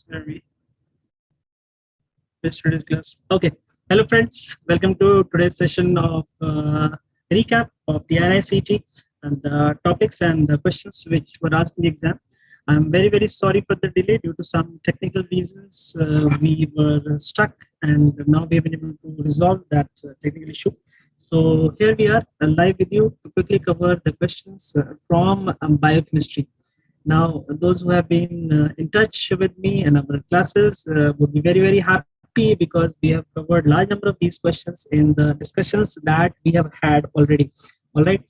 where we today's class. Okay. Hello, friends. Welcome to today's session of recap of the INI CET and the topics and the questions which were asked in the exam. I'm very, very sorry for the delay due to some technical reasons. We were stuck, and now we have been able to resolve that technical issue. So here we are live with you to quickly cover the questions from biochemistry. Now, those who have been in touch with me and our classes would be very, very happy because we have covered large number of these questions in the discussions that we have had already. All right.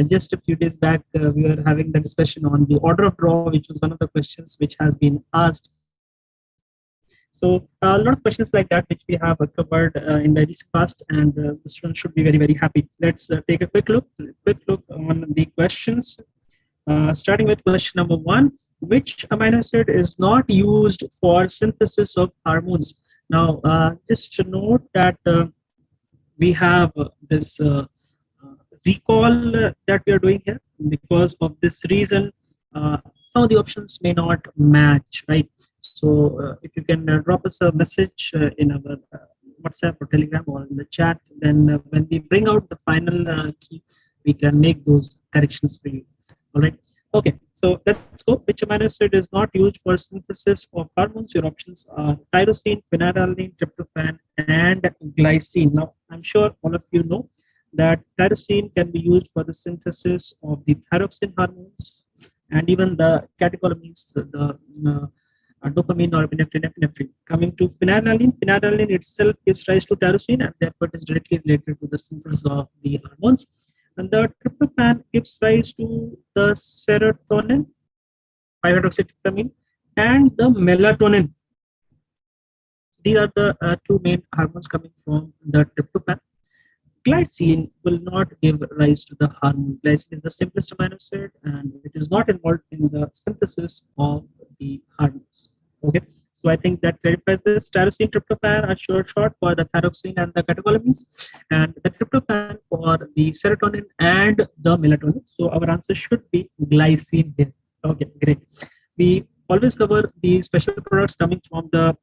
Just a few days back, we were having the discussion on the order of draw, which was one of the questions which has been asked. So a lot of questions like that, which we have covered in the recent past, and the students should be very, very happy. Let's take a quick look on the questions. Starting with question number 1, which amino acid is not used for synthesis of hormones? Now, just to note that we have this recall that we are doing here. Because of this reason, some of the options may not match, right? So if you can drop us a message in our WhatsApp or Telegram or in the chat, then when we bring out the final key, we can make those corrections for you. All right. Okay, so let's go. Which amino acid is not used for synthesis of hormones? Your options are tyrosine, phenylalanine, tryptophan, and glycine. Now, I'm sure all of you know that tyrosine can be used for the synthesis of the thyroxine hormones and even the catecholamines, the dopamine, norepinephrine, epinephrine. Coming to phenylalanine, phenylalanine itself gives rise to tyrosine, and therefore it is directly related to the synthesis of the hormones. And the tryptophan gives rise to the serotonin, 5-hydroxytryptamine, and the melatonin. These are the two main hormones coming from the tryptophan. Glycine will not give rise to the hormone. Glycine is the simplest amino acid, and it is not involved in the synthesis of the hormones. Okay. So I think that clarifies this. Tyrosine, tryptophan are short for the thyroxine and the catecholamines, and the tryptophan for the serotonin and the melatonin. So our answer should be glycine here. Okay, great. We always cover the special products coming from the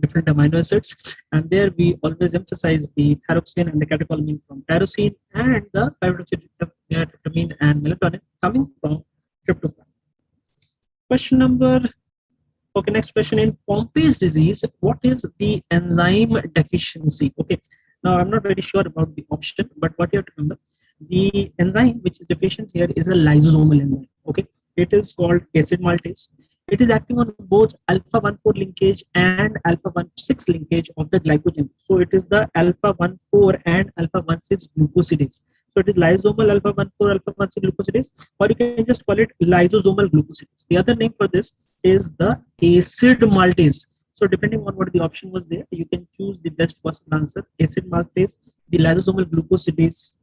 different amino acids, and there we always emphasize the thyroxine and the catecholamine from tyrosine and the 5-hydroxytryptamine and melatonin coming from tryptophan. Question number. Okay, next question. In Pompe's disease, what is the enzyme deficiency? Okay, now I'm not very sure about the option, but what you have to remember, the enzyme which is deficient here is a lysosomal enzyme. Okay, it is called acid maltase. It is acting on both alpha-1,4 linkage and alpha-1,6 linkage of the glycogen. So it is the alpha-1,4 and alpha-1,6 glucosidase. So it is lysosomal alpha-1,4, alpha-1,6 glucosidase, or you can just call it lysosomal glucosidase. The other name for this is the acid maltase. So depending on what the option was there, you can choose the best possible answer: acid maltase, the lysosomal glucosidase,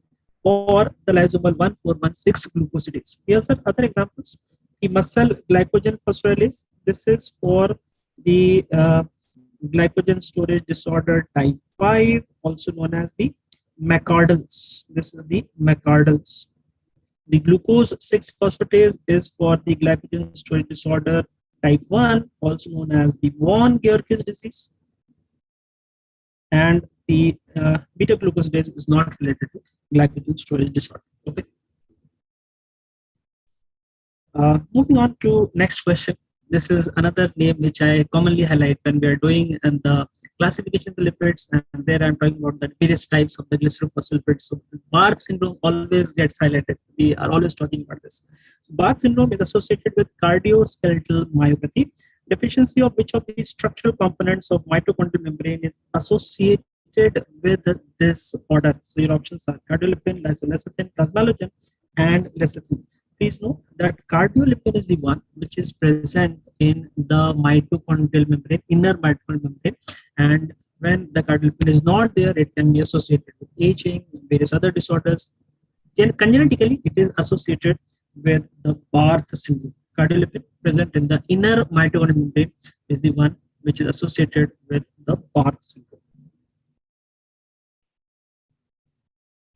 or the lysosomal 1,4,1,6 glucosidase. Here's some other examples. The muscle glycogen phosphorylase. This is for the glycogen storage disorder type 5, also known as the McArdle's. This is the McArdle's. The glucose 6-phosphatase is for the glycogen storage disorder type 1, also known as the von George's disease. And the beta glucosidase is not related to glycogen storage disorder. Okay. Moving on to next question. This is another name which I commonly highlight when we are doing the classification of the lipids, and there I'm talking about the various types of the glycerophospholipids. So Barth syndrome always gets highlighted. We are always talking about this. So Barth syndrome is associated with cardioskeletal myopathy, deficiency of which of the structural components of mitochondrial membrane is associated with this order. So your options are cardiolipin, lysolecithin, plasmalogen, and lecithin. Please note that cardiolipin is the one which is present in the mitochondrial membrane, inner mitochondrial membrane, and when the cardiolipin is not there, it can be associated with aging, various other disorders. Congenetically, it is associated with the Barth syndrome. Cardiolipin present in the inner mitochondrial membrane is the one which is associated with the Barth syndrome.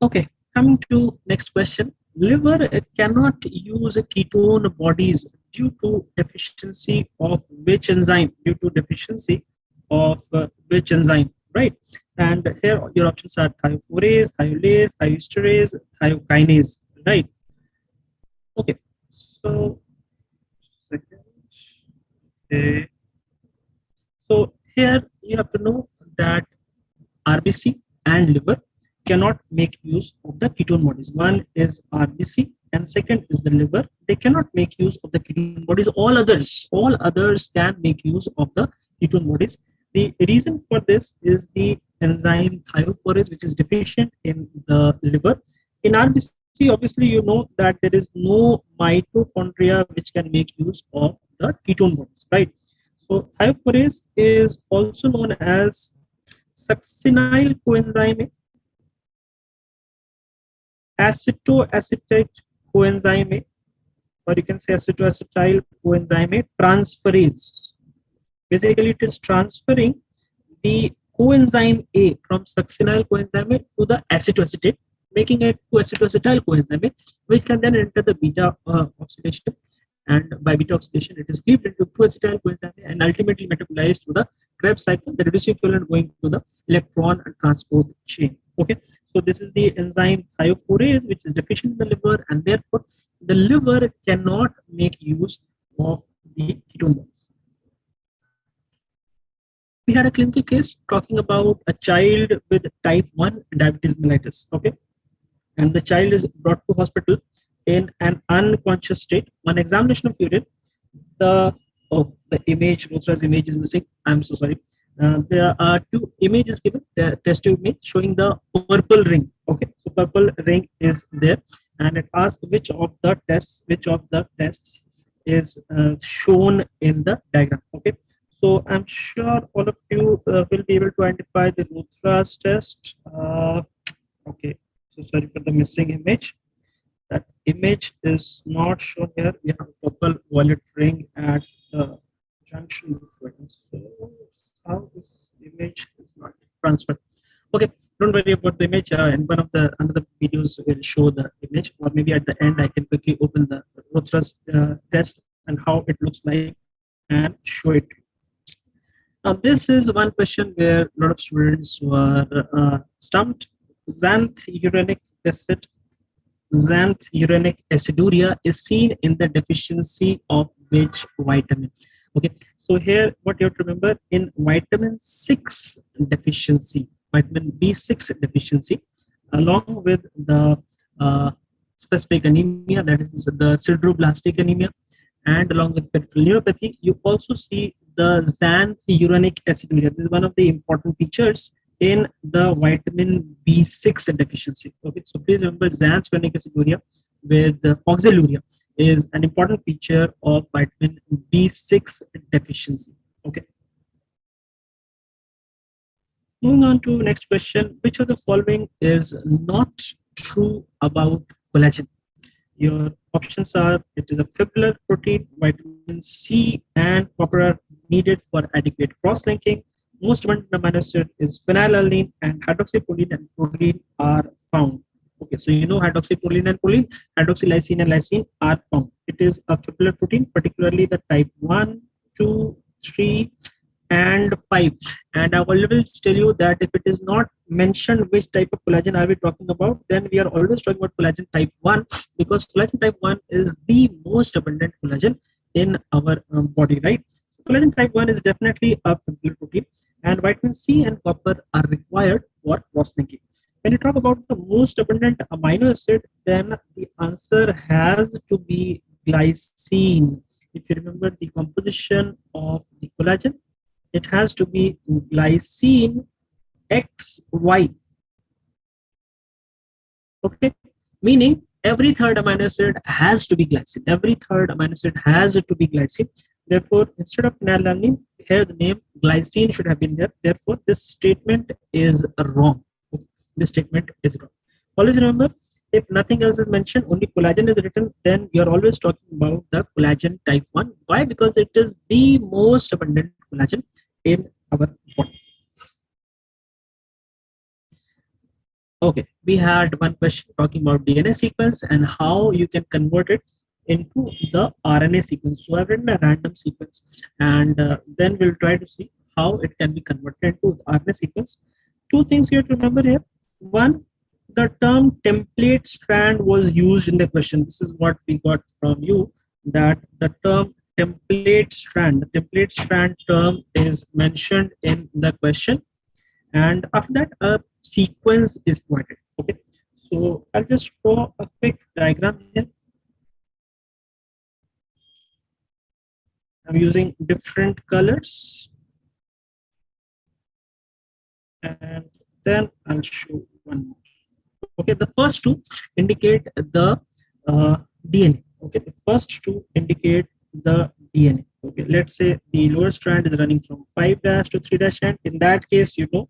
Okay, coming to next question. Liver cannot use ketone bodies due to deficiency of which enzyme? Due to deficiency of which enzyme, right? And here your options are thiophorase, thiolase, thioesterase, thiokinase, right? Okay, so second. Okay. So here you have to know that RBC and liver cannot make use of the ketone bodies. One is RBC and second is the liver. They cannot make use of the ketone bodies. All others can make use of the ketone bodies. The reason for this is the enzyme thiophorase, which is deficient in the liver. In RBC, obviously, you know that there is no mitochondria which can make use of the ketone bodies, right? So thiophorase is also known as succinyl coenzyme A, acetoacetate coenzyme A, or you can say acetoacetyl coenzyme A transferase. Basically, it is transferring the coenzyme A from succinyl coenzyme A to the acetoacetate, making it to acetoacetyl coenzyme A, which can then enter the beta oxidation. And by beta oxidation, it is cleaved into 2-acetyl coenzyme and ultimately metabolized through the Krebs cycle, the reducing equivalent going to the electron transport chain. Okay, so this is the enzyme thiophorase, which is deficient in the liver, and therefore the liver cannot make use of the ketone bonds. We had a clinical case talking about a child with type 1 diabetes mellitus. Okay, and the child is brought to hospital in an unconscious state. On examination of urine, the image, Rotra's image is missing. I'm so sorry. There are two images given. The test tube image showing the purple ring. Okay, so purple ring is there, and it asks which of the tests is shown in the diagram. Okay, so I'm sure all of you will be able to identify the Rotra's test. Okay, so sorry for the missing image. That image is not shown here. We have a purple violet ring at the junction. So how this image is not transferred? Okay, don't worry about the image. In one of the another videos will show the image, or maybe at the end I can quickly open the Rotra's test and how it looks like and show it. Now this is one question where a lot of students were stumped. Xanthurenic aciduria is seen in the deficiency of which vitamin? Okay, so here what you have to remember, in vitamin 6 deficiency, vitamin B6 deficiency, along with the specific anemia, that is the sideroblastic anemia, and along with peripheral neuropathy, you also see the xanthurenic aciduria. This is one of the important features in the vitamin B6 deficiency. Okay, so please remember xanthurenic aciduria with oxaluria is an important feature of vitamin B6 deficiency. Okay. Moving on to next question, which of the following is not true about collagen? Your options are: it is a fibrillar protein, vitamin C and copper are needed for adequate cross-linking, most abundant amino acid is phenylalanine, and hydroxyproline and proline are found. Okay, so you know hydroxyproline and proline, hydroxylysine and lysine are found. It is a fibrillar protein, particularly the type 1, 2, 3, and 5. And I will always tell you that if it is not mentioned which type of collagen are we talking about, then we are always talking about collagen type 1, because collagen type 1 is the most abundant collagen in our body, right? So collagen type 1 is definitely a fibrillar protein, and vitamin C and copper are required for cross-linking. When you talk about the most abundant amino acid, then the answer has to be glycine. If you remember the composition of the collagen, it has to be glycine XY. Okay, meaning every third amino acid has to be glycine. Every third amino acid has to be glycine. Therefore, instead of phenylalanine, here the name glycine should have been there. Therefore, this statement is wrong. Okay. This statement is wrong. Always remember, if nothing else is mentioned, only collagen is written, then you're always talking about the collagen type 1. Why? Because it is the most abundant collagen in our body. Okay, we had one question talking about DNA sequence and how you can convert it into the RNA sequence. So I've written a random sequence, and then we'll try to see how it can be converted to RNA sequence. Two things you have to remember here. One, the term template strand was used in the question. This is what we got from you, that the term the template strand term is mentioned in the question, and after that a sequence is provided. Okay, so I'll just draw a quick diagram here. I'm using different colors, and then I'll show one more. Okay, the first two indicate the DNA. Okay, the first two indicate the DNA. Okay, let's say the lower strand is running from 5' to 3' end. In that case, you know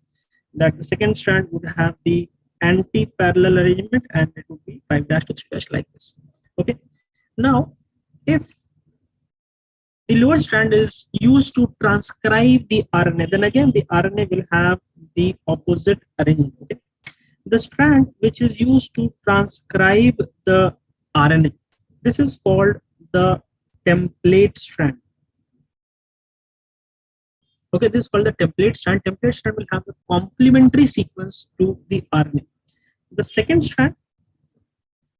that the second strand would have the anti-parallel arrangement, and it would be 5' to 3' like this. Okay, now if the lower strand is used to transcribe the RNA, then again the RNA will have the opposite arrangement. Okay, the strand which is used to transcribe the RNA, this is called the template strand. Okay, this is called the template strand. Template strand will have the complementary sequence to the RNA. The second strand,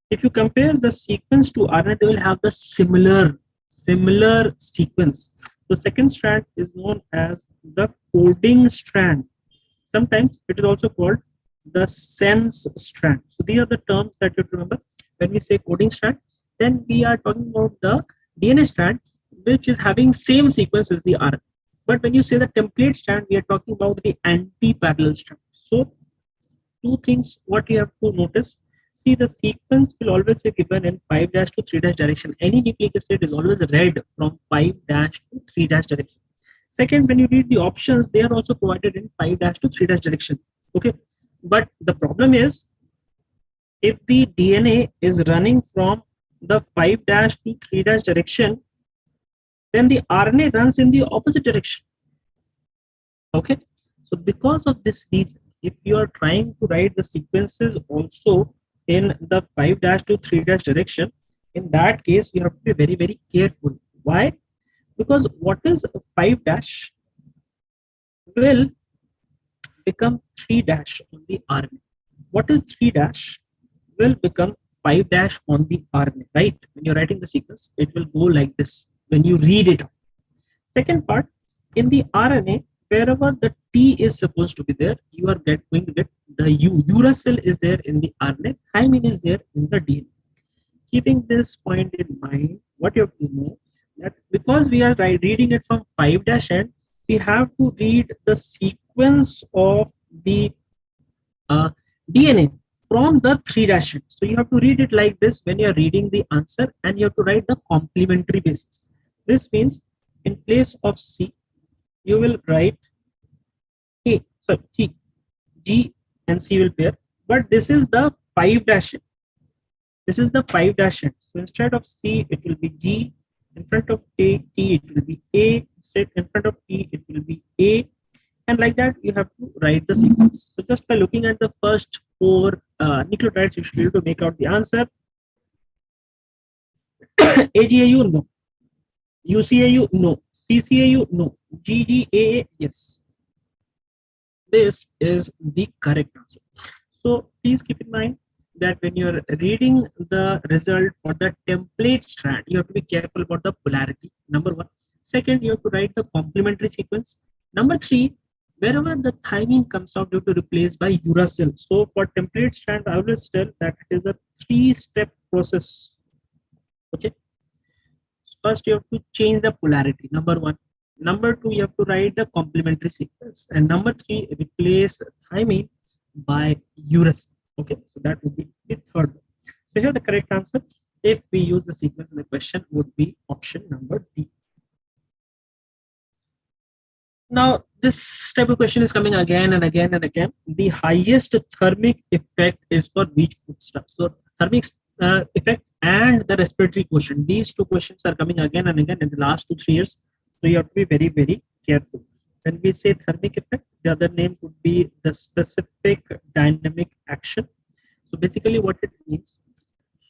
if you compare the sequence to RNA, they will have the similar sequence. The second strand is known as the coding strand. Sometimes it is also called the sense strand. So these are the terms that you have to remember. When we say coding strand, then we are talking about the DNA strand which is having same sequence as the RNA. But when you say the template strand, we are talking about the anti-parallel strand. So two things what you have to notice. See, the sequence will always be given in 5' to 3' direction. Any nucleic acid is always read from 5' to 3' direction. Second, when you read the options, they are also provided in 5' to 3' direction. Okay, but the problem is, if the DNA is running from the 5' to 3' direction, then the RNA runs in the opposite direction. Okay, so because of this reason, if you are trying to write the sequences also in the 5' to 3' direction, in that case you have to be very, very careful. Why? Because what is 5' will become 3' on the RNA. What is 3' will become 5' on the RNA, right? When you're writing the sequence, it will go like this when you read it. Second part, in the RNA, wherever the T is supposed to be there, you are going to get the U. Uracil is there in the RNA, thymine is there in the DNA. Keeping this point in mind, what you have to know, that because we are reading it from 5' end, we have to read the sequence of the DNA from the 3' end. So you have to read it like this when you are reading the answer, and you have to write the complementary basis. This means in place of C, you will write A, sorry, T, G and C will pair, but this is the 5' end. This is the 5' end. So instead of C, it will be G. In front of T, it will be A. Instead, in front of T, it will be A. And like that, you have to write the sequence. So just by looking at the first 4 nucleotides, you should be able to make out the answer. AGAU, no. UCAU, no. CCAU, no. GGAA, yes. This is the correct answer. So please keep in mind that when you're reading the result for the template strand, you have to be careful about the polarity, number 1. Second, you have to write the complementary sequence. Number 3, wherever the thymine comes out, you have to replace by uracil. So for template strand, I always tell that it is a 3-step process. Okay. First, you have to change the polarity, number 1. Number 2, you have to write the complementary sequence. And number 3, replace thymine by uracil. Okay, so that would be the third one. So here the correct answer, if we use the sequence in the question, would be option number D. Now, this type of question is coming again and again and again. The highest thermic effect is for which foodstuff? So thermic effect and the respiratory quotient. These two questions are coming again and again in the last 2-3 years. So you have to be very, very careful. When we say thermic effect, the other name would be the specific dynamic action. So basically what it means,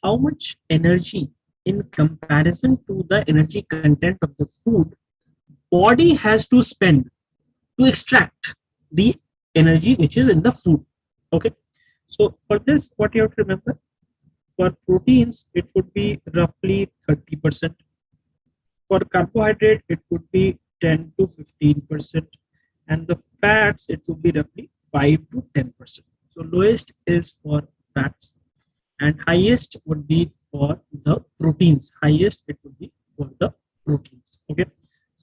how much energy in comparison to the energy content of the food, body has to spend to extract the energy which is in the food. Okay, so for this, what you have to remember, for proteins, it would be roughly 30%. For carbohydrate, it would be 10 to 15%. And the fats, it would be roughly 5 to 10%. So lowest is for fats and highest would be for the proteins. Highest it would be for the proteins. Okay.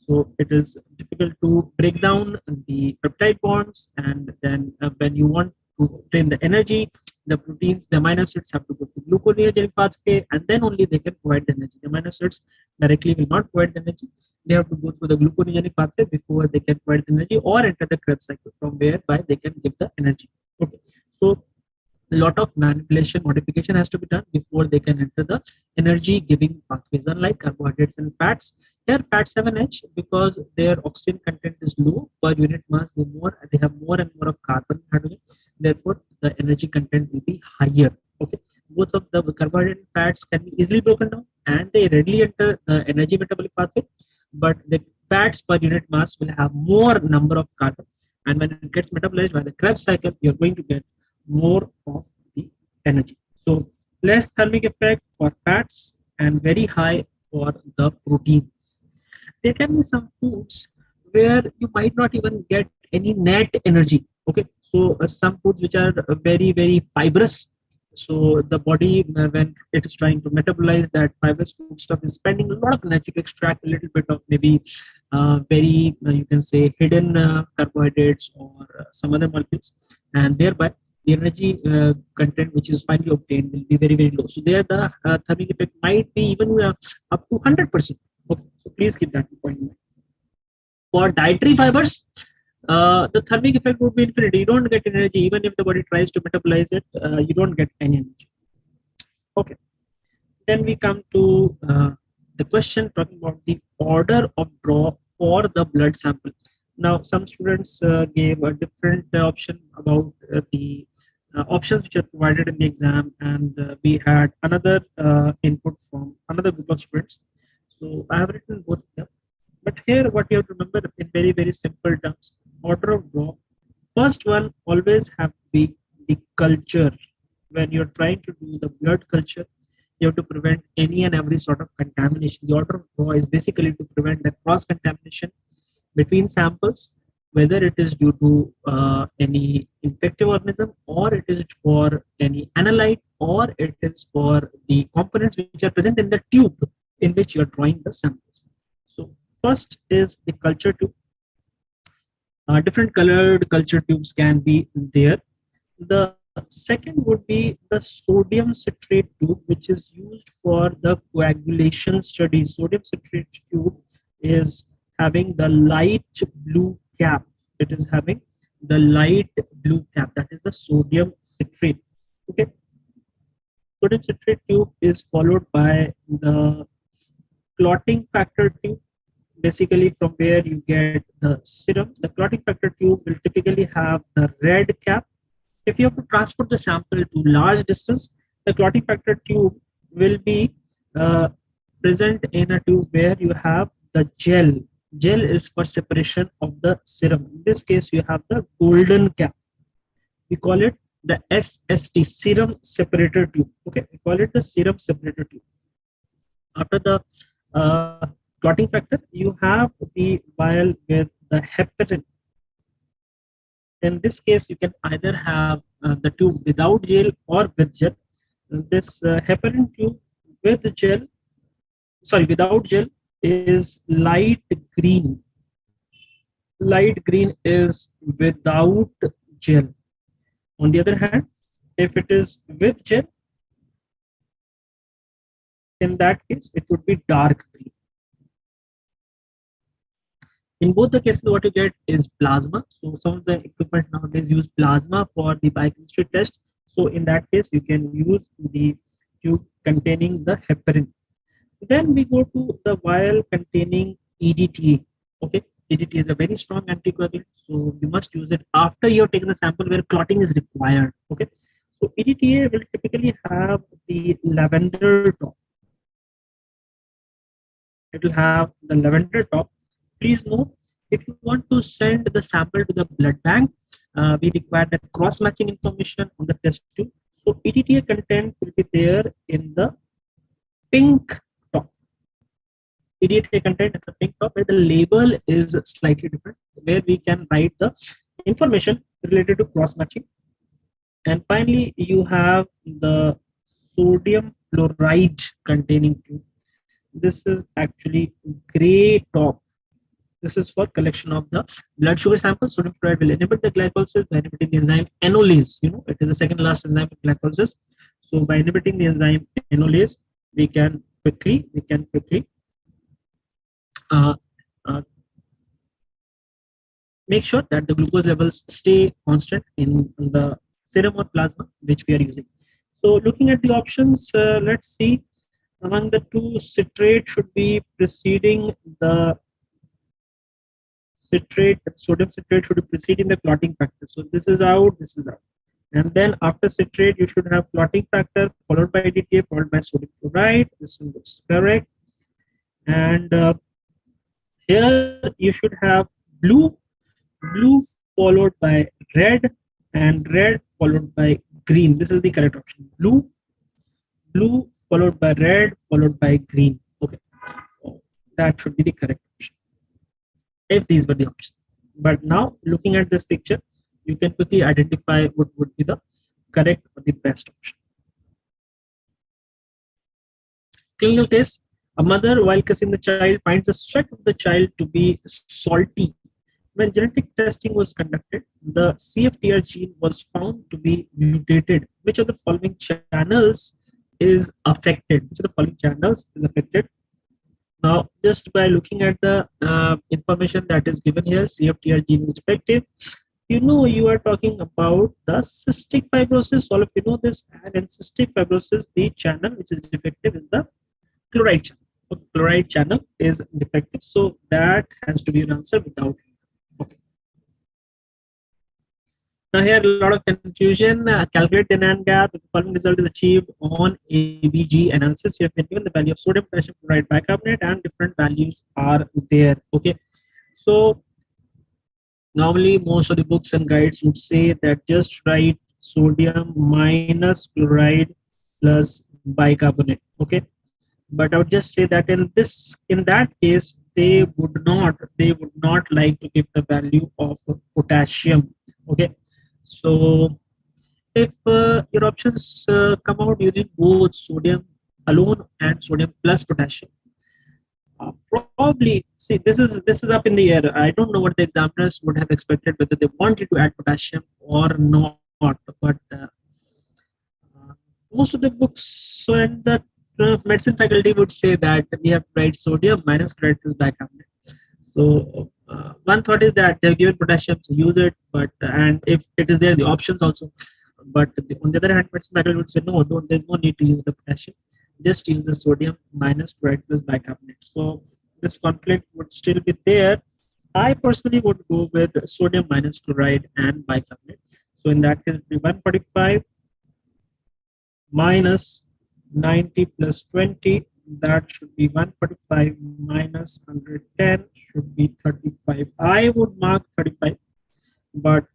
So it is difficult to break down the peptide bonds, and then when you want to obtain the energy, the proteins, the amino acids have to go to gluconeogenic pathway, and then only they can provide the energy. The amino acids directly will not provide the energy. They have to go through the gluconeogenic pathway before they can provide the energy, or enter the Krebs cycle from whereby they can give the energy. Okay, so a lot of manipulation modification has to be done before they can enter the energy giving pathways. Unlike carbohydrates and fats, here fats have an edge because their oxygen content is low per unit mass. They have more and more of carbon, hydrogen, therefore the energy content will be higher. Okay, both of the carbohydrate and fats can be easily broken down and they readily enter the energy metabolic pathway, but the fats per unit mass will have more number of carbon, and when it gets metabolized by the Krebs cycle, you're going to get more of the energy. So less thermic effect for fats and very high for the proteins. There can be some foods where you might not even get any net energy. Okay, so some foods which are very fibrous. So the body, when it is trying to metabolize that fibrous food stuff, is spending a lot of energy to extract a little bit of maybe very you can say hidden carbohydrates or some other molecules, and thereby the energy content which is finally obtained will be very low. So there the thermic effect might be even up to 100%. Okay, so please keep that in mind. For dietary fibers, the thermic effect would be infinite. You don't get energy even if the body tries to metabolize it. You don't get any energy. Okay, then we come to the question talking about the order of draw for the blood sample. Now, some students gave a different option about the options which are provided in the exam, and we had another input from another group of students. So I have written both of them. But here, what you have to remember in very simple terms, order of draw. First one always have to be the culture. When you're trying to do the blood culture, you have to prevent any and every sort of contamination. The order of draw is basically to prevent the cross contamination between samples, whether it is due to any infective organism, or it is for any analyte, or it is for the components which are present in the tube in which you are drawing the samples. So first is the culture tube. Different colored culture tubes can be there. The second would be the sodium citrate tube, which is used for the coagulation study. Sodium citrate tube is having the light blue cap. It is having the light blue cap. That is the sodium citrate. Okay. Sodium citrate tube is followed by the clotting factor tube. Basically, from where you get the serum, the clotting factor tube will typically have the red cap. If you have to transport the sample to large distance, the clotting factor tube will be present in a tube where you have the gel. Gel is for separation of the serum. In this case, you have the golden cap. We call it the SST, serum separator tube. Okay, we call it the serum separator tube. After the clotting factor, you have the vial with the heparin. In this case, you can either have the tube without gel or with gel. This heparin tube with gel, without gel, is light green. Light green is without gel. On the other hand, if it is with gel, in that case, it would be dark green. In both the cases, what you get is plasma. So some of the equipment nowadays use plasma for the biochemistry test. So in that case, you can use the tube containing the heparin. Then we go to the vial containing EDTA. Okay, EDTA is a very strong anticoagulant, so you must use it after you have taken the sample where clotting is required. Okay, so EDTA will typically have the lavender top. It will have the lavender top. Please note, if you want to send the sample to the blood bank, we require the cross-matching information on the test tube. So ETTA content will be there in the pink top. ETTA content in the pink top, where the label is slightly different, where we can write the information related to cross-matching. And finally, you have the sodium fluoride containing tube. This is actually gray top. This is for collection of the blood sugar sample. Sodium fluoride will inhibit the glycolysis by inhibiting the enzyme enolase. It is the second last enzyme in glycolysis. So by inhibiting the enzyme enolase, we can quickly uh, uh, make sure that the glucose levels stay constant in the serum or plasma which we are using. So looking at the options, let's see. Among the two, citrate should be preceding the citrate. Sodium citrate should be preceding the clotting factor. So this is out, this is out. And then after citrate, you should have clotting factor followed by DTA followed by sodium fluoride. This one looks correct. And here you should have blue followed by red, and red followed by green. This is the correct option. Blue followed by red followed by green. Okay, that should be the correct option if these were the options. But now looking at this picture, you can quickly identify what would be the correct or the best option. Clinical case: a mother, while kissing the child, finds the sweat of the child to be salty. When genetic testing was conducted, the CFTR gene was found to be mutated. Which of the following channels is affected? Which of the following channels is affected? Now, just by looking at the information that is given here, CFTR gene is defective. You are talking about the cystic fibrosis. All of you know this. And in cystic fibrosis, the channel which is defective is the chloride channel. So chloride channel is defective. So that has to be an answer without. Okay. Now here a lot of confusion. Calculate the NAND gap. If the following result is achieved on ABG analysis, you have been given the value of sodium, potassium chloride, bicarbonate, and different values are there. Okay. So normally most of the books and guides would say that just write sodium minus chloride plus bicarbonate. Okay. But I would just say that in that case, they would not like to give the value of potassium. Okay. So if your options come out using both sodium alone and sodium plus potassium, probably see this is up in the air. I don't know what the examiners would have expected, whether they wanted to add potassium or not. But most of the books and the medicine faculty would say that we have to write sodium minus chloride plus bicarbonate. So one thought is that they've given potassium, so use it. But and if it is there, the options also. But on the other hand, medicine faculty would say no, there's no need to use the potassium. Just use the sodium minus chloride plus bicarbonate. So this conflict would still be there. I personally would go with sodium minus chloride and bicarbonate. So in that case, it will be 145 minus 90 plus 20. That should be 145 minus 110 should be 35. I would mark 35, but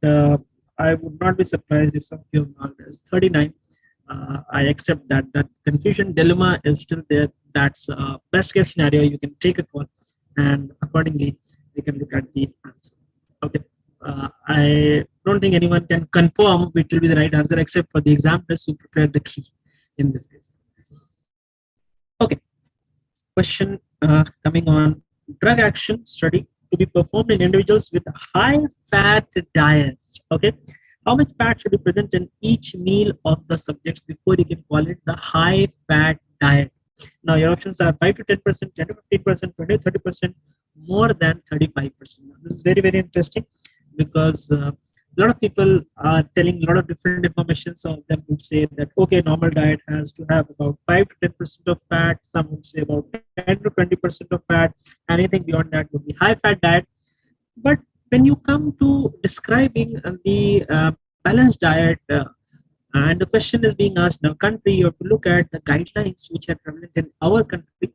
I would not be surprised if some of you marked as 39. I accept that confusion dilemma is still there. That's best case scenario. You can take a call, and accordingly, we can look at the answer. Okay. I don't think anyone can confirm which will be the right answer except for the examiners who prepared the key in this case. Okay. Question coming on: drug action study to be performed in individuals with high fat diet. Okay. How much fat should be present in each meal of the subjects before you can call it the high fat diet? Now your options are 5 to 10%, 10 to 15%, 20 to 30%, more than 35%. This is very, very interesting because a lot of people are telling a lot of different information. Some of them would say that, okay, normal diet has to have about 5 to 10% of fat. Some would say about 10 to 20% of fat. Anything beyond that would be high fat diet. But when you come to describing the balanced diet, and the question is being asked in our country, you have to look at the guidelines which are prevalent in our country.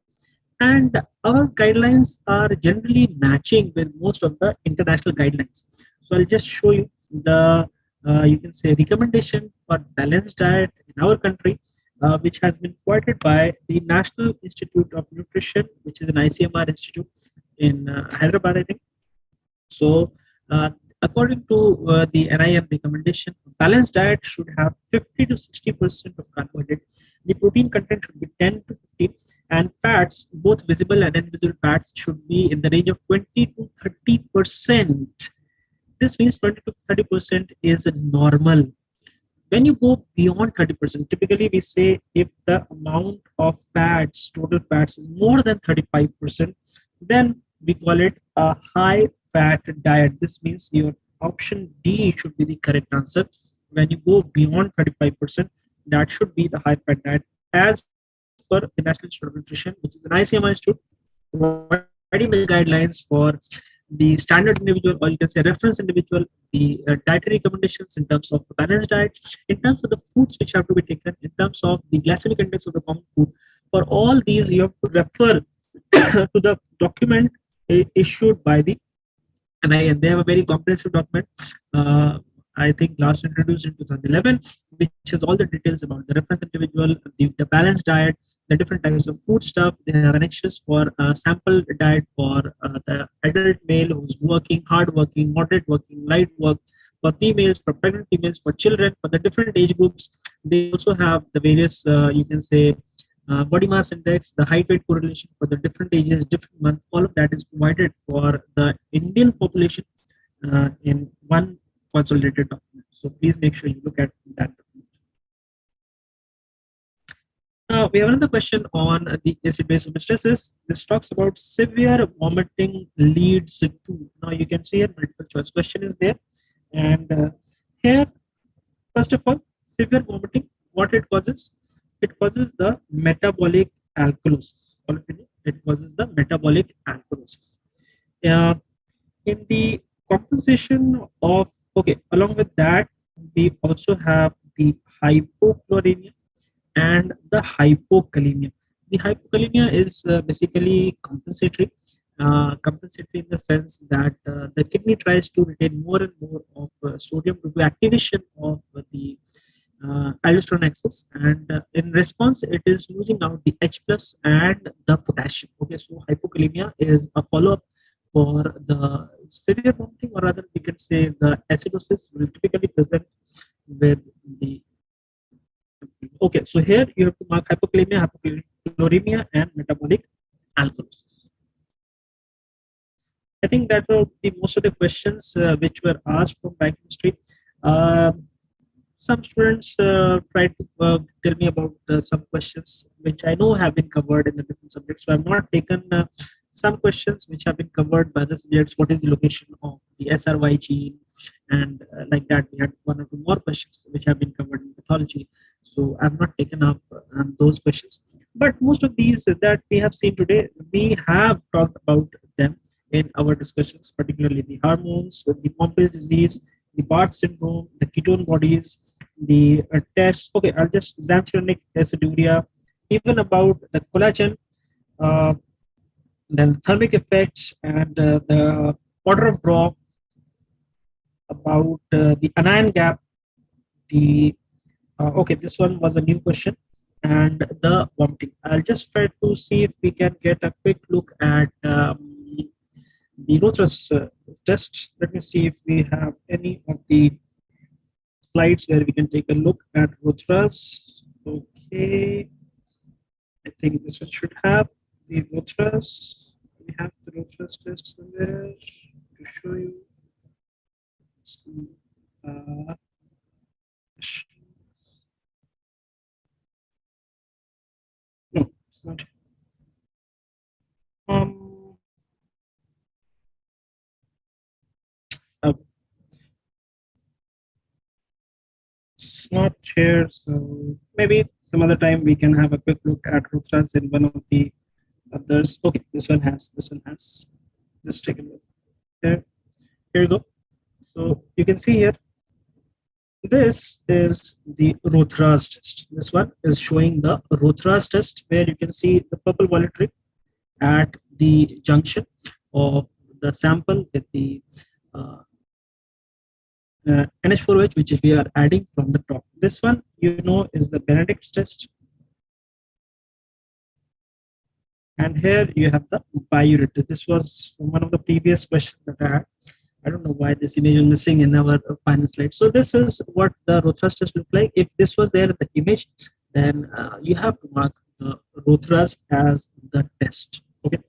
and our guidelines are generally matching with most of the international guidelines. So I'll just show you the you can say recommendation for balanced diet in our country, which has been provided by the National Institute of Nutrition, which is an ICMR institute in Hyderabad, I think. So, according to the NIM recommendation, balanced diet should have 50 to 60% of carbohydrate. The protein content should be 10 to 50, and fats, both visible and invisible fats, should be in the range of 20 to 30%. This means 20 to 30% is normal. When you go beyond 30%, typically we say if the amount of fats, total fats, is more than 35%, then we call it a high fat diet. This means your option D should be the correct answer. When you go beyond 35%, that should be the high fat diet as per the National Institute of Nutrition, which is an ICMR institute, providing the guidelines for the standard individual, or you can say reference individual, the dietary recommendations in terms of balanced diet, in terms of the foods which have to be taken, in terms of the glycemic index of the common food. For all these, you have to refer to the document issued by the NIN. They have a very comprehensive document. Uh, I think last introduced in 2011, which has all the details about the reference individual, the balanced diet, the different types of food stuff. They have annexes for sample diet for the adult male who's working, hard working, moderate working, light work, for females, for pregnant females, for children, for the different age groups. They also have the various, you can say, body mass index, the height weight correlation for the different ages, different months. All of that is provided for the Indian population in one consolidated document. So please make sure you look at that document. Now we have another question on the acid-base homeostasis. This talks about severe vomiting leads to. Now you can see here multiple choice question is there, and here first of all, severe vomiting, what it causes? It causes the metabolic alkalosis. All of you know, it causes the metabolic alkalosis. Uh, in the composition of, okay, along with that, we also have the hypochloremia and the hypokalemia. The hypokalemia is basically compensatory. Compensatory in the sense that the kidney tries to retain more and more of sodium to do activation of the aldosterone axis, and in response it is losing out the H plus and the potassium. Okay, so hypokalemia is a follow-up for the severe vomiting, or rather we can say the acidosis will typically present with the. Okay, so here you have to mark hypokalemia, hypochloremia, and metabolic alkalosis. I think that were the most of the questions which were asked from biochemistry. Some students tried to tell me about some questions which I know have been covered in the different subjects. So I've not taken some questions which have been covered by the subjects. What is the location of the SRY gene? And like that, we had one or two more questions which have been covered in pathology. So I've not taken up those questions. But most of these that we have seen today, we have talked about them in our discussions, particularly the hormones, the Pompe's disease, the Barth syndrome, the ketone bodies, the tests. Okay, I'll just xanthogenic aciduria, even about the collagen, uh, then thermic effects, and the order of draw, about the anion gap, the okay, this one was a new question, and the vomiting. I'll just try to see if we can get a quick look at the Rothras test. Let me see if we have any of the slides where we can take a look at Rothras. Okay, I think this one should have the Rothras. We have the Rothras test somewhere to show you. Uh, no, it's not. Uh, it's not here, so maybe some other time we can have a quick look at Rothras in one of the others. Okay, this one has. This one has. Just take a look. Here you go. So you can see here. This is the Rothras test. This one is showing the Rothras test, where you can see the purple violet ring. at the junction of the sample with the NH4OH, which we are adding from the top. This one, you know, is the Benedict's test. And here you have the biuret. This was one of the previous questions that I had. I don't know why this image is missing in our final slide. So this is what the Rothras test look like. If this was there in the image, then you have to mark the Rothras as the test. Okay.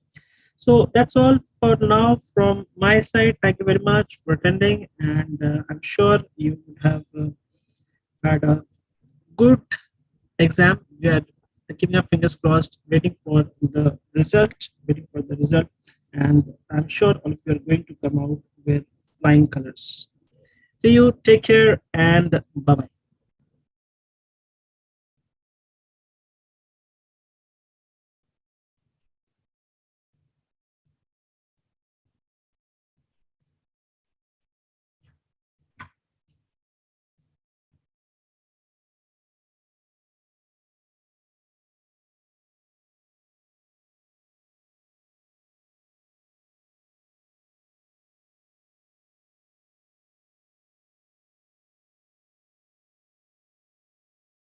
So that's all for now from my side. Thank you very much for attending, and I'm sure you have had a good exam. We are keeping our fingers crossed, waiting for the result, and I'm sure all of you are going to come out with flying colors. See you, take care, and bye bye.